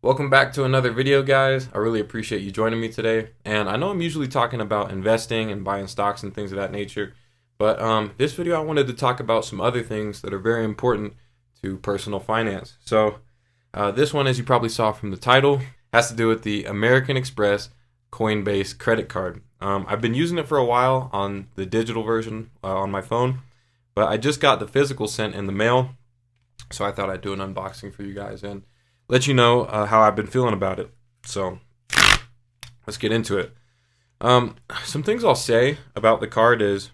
Welcome back to another video, guys. I really appreciate you joining me today. And I know I'm usually talking about investing and buying stocks and things of that nature, but this video I wanted to talk about some other things that are very important to personal finance. So this one, as you probably saw from the title, has to do with the American Express Coinbase credit card. I've been using it for a while on the digital version on my phone, but I just got the physical sent in the mail, so I thought I'd do an unboxing for you guys and let you know how I've been feeling about it. So let's get into it. Some things I'll say about the card is,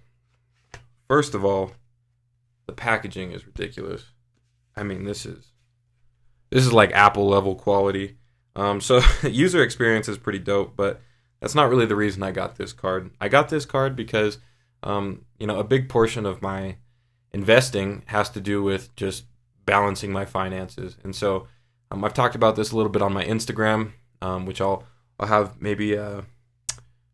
first of all, the packaging is ridiculous. I mean, this is like Apple level quality. So user experience is pretty dope, but that's not really the reason I got this card. I got this card because a big portion of my investing has to do with just balancing my finances, and so I've talked about this a little bit on my Instagram, which I'll have maybe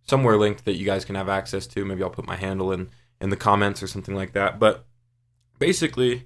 somewhere linked that you guys can have access to. Maybe I'll put my handle in the comments or something like that. But basically,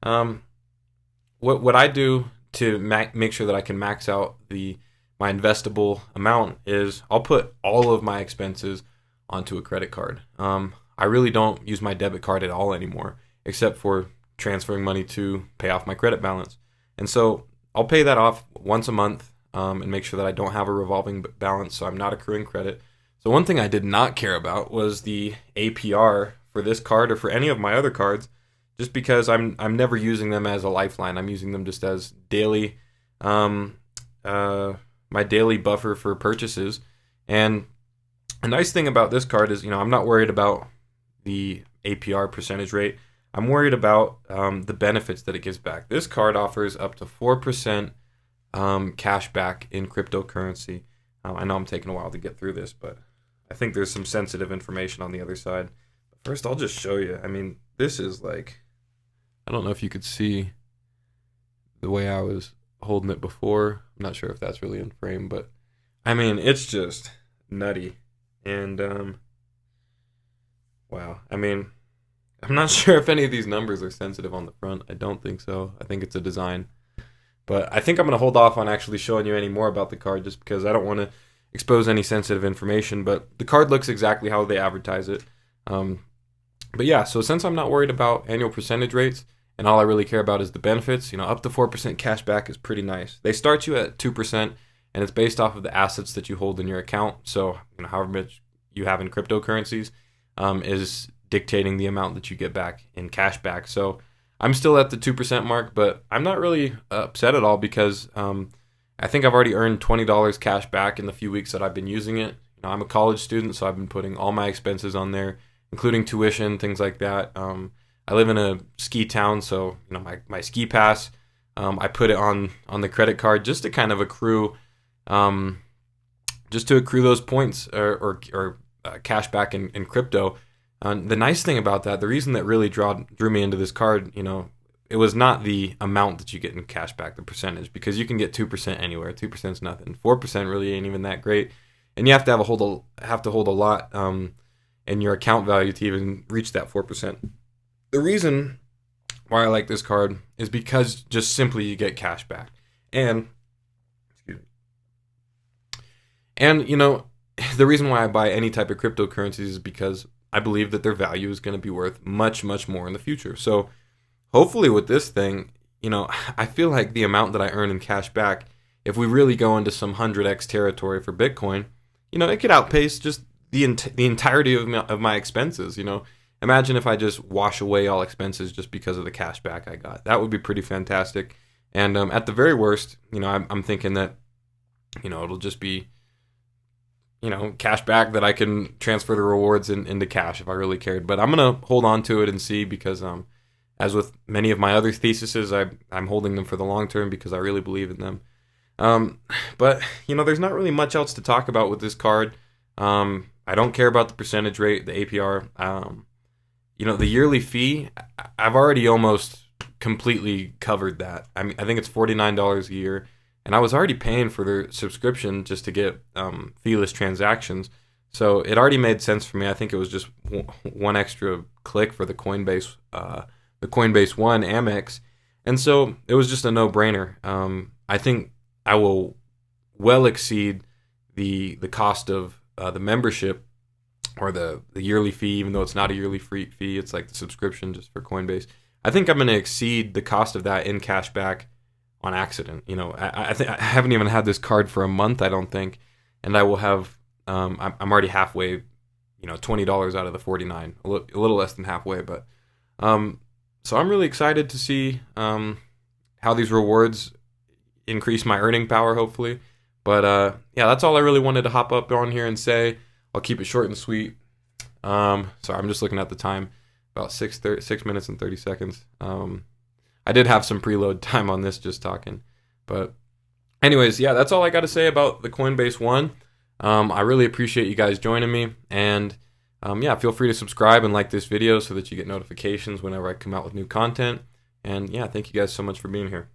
what I do to make sure that I can max out my investable amount is I'll put all of my expenses onto a credit card. I really don't use my debit card at all anymore, except for transferring money to pay off my credit balance. And so I'll pay that off once a month and make sure that I don't have a revolving balance, so I'm not accruing credit. So one thing I did not care about was the APR for this card or for any of my other cards, just because I'm never using them as a lifeline. I'm using them just as daily, my daily buffer for purchases. And a nice thing about this card is, I'm not worried about the APR percentage rate. I'm worried about the benefits that it gives back. This card offers up to 4% cash back in cryptocurrency. I know I'm taking a while to get through this, but I think there's some sensitive information on the other side. But first, I'll just show you. I mean, this is like, I don't know if you could see the way I was holding it before. I'm not sure if that's really in frame, but I mean, it's just nutty. And wow, I mean, I'm not sure if any of these numbers are sensitive on the front. I don't think so. I think it's a design. But I think I'm going to hold off on actually showing you any more about the card just because I don't want to expose any sensitive information. But the card looks exactly how they advertise it. But yeah, so since I'm not worried about annual percentage rates and all I really care about is the benefits, up to 4% cash back is pretty nice. They start you at 2% and it's based off of the assets that you hold in your account. So, however much you have in cryptocurrencies is dictating the amount that you get back in cash back. So I'm still at the 2% mark, but I'm not really upset at all because I think I've already earned $20 cash back in the few weeks that I've been using it. I'm a college student, so I've been putting all my expenses on there, including tuition, things like that. I live in a ski town, so my ski pass, I put it on the credit card just to kind of accrue, those points or cash back in crypto. The nice thing about that, the reason that really drew me into this card, it was not the amount that you get in cash back, the percentage, because you can get 2% anywhere. 2% is nothing. 4% really ain't even that great, and you have to hold a lot in your account value to even reach that 4%. The reason why I like this card is because just simply you get cash back, and the reason why I buy any type of cryptocurrencies is because I believe that their value is going to be worth much, much more in the future. So hopefully with this thing, I feel like the amount that I earn in cash back, if we really go into some 100x territory for Bitcoin, it could outpace just the entirety of my expenses. Imagine if I just wash away all expenses just because of the cash back I got. That would be pretty fantastic. And at the very worst, I'm thinking that, it'll just be cash back that I can transfer the rewards into cash if I really cared. But I'm going to hold on to it and see because as with many of my other theses, I'm holding them for the long term because I really believe in them. But, there's not really much else to talk about with this card. I don't care about the percentage rate, the APR. The yearly fee, I've already almost completely covered that. I mean, I think it's $49 a year. And I was already paying for their subscription just to get feeless transactions. So it already made sense for me. I think it was just one extra click for the Coinbase One Amex. And so it was just a no-brainer. I think I will well exceed the cost of the membership or the yearly fee, even though it's not a yearly free fee. It's like the subscription just for Coinbase. I think I'm going to exceed the cost of that in cashback on accident. You know, I haven't even had this card for a month, I don't think, and I will have. I'm already halfway, you know, $20 out of the 49, a little less than halfway, but so I'm really excited to see how these rewards increase my earning power, hopefully. But yeah, that's all I really wanted to hop up on here and say. I'll keep it short and sweet. Sorry, I'm just looking at the time. About 6 minutes and 30 seconds. I did have some preload time on this just talking. But anyways, yeah, that's all I got to say about the Coinbase One. I really appreciate you guys joining me. And yeah, feel free to subscribe and like this video so that you get notifications whenever I come out with new content. And yeah, thank you guys so much for being here.